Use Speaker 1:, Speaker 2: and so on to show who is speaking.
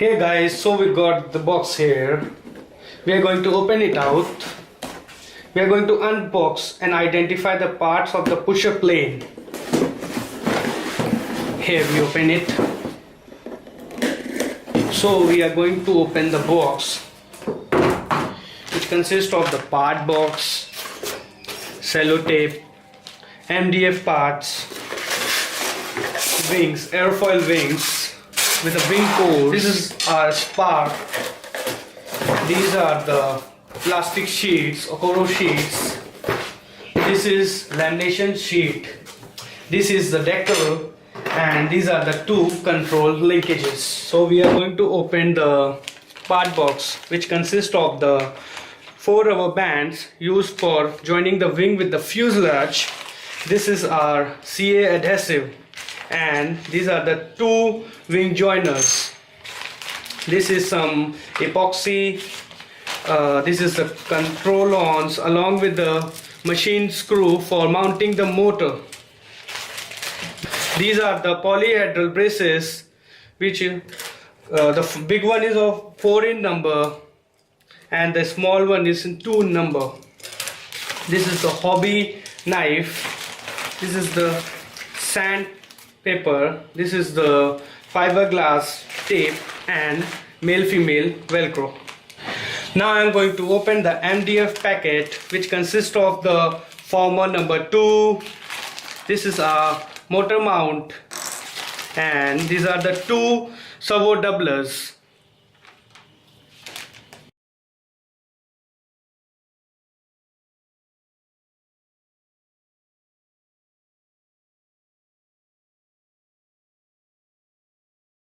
Speaker 1: Hey guys, so we got the box here. We are going to open it out. We are going to unbox and identify the parts of the pusher plane. Here we open it. So we are going to open the box, which consists of the part box, sellotape, MDF parts, wings, airfoil wings with a wing core. This is our spark. These are the plastic sheets, Okoro sheets. This is lamination sheet. This is the decal, and these are the two control linkages. So we are going to open the part box, which consists of the 4 rubber bands used for joining the wing with the fuselage. This is our CA adhesive, and these are the 2 wing joiners. This is some epoxy. This is the control ons along with the machine screw for mounting the motor. These are the polyhedral braces, which the big one is of 4 in number and the small one is in 2 in number. This is the hobby knife. This is the sandpaper. This is the fiberglass tape and male female velcro. Now I am going to open the MDF packet, which consists of the former number 2. This is our motor mount, and these are the 2 servo doublers.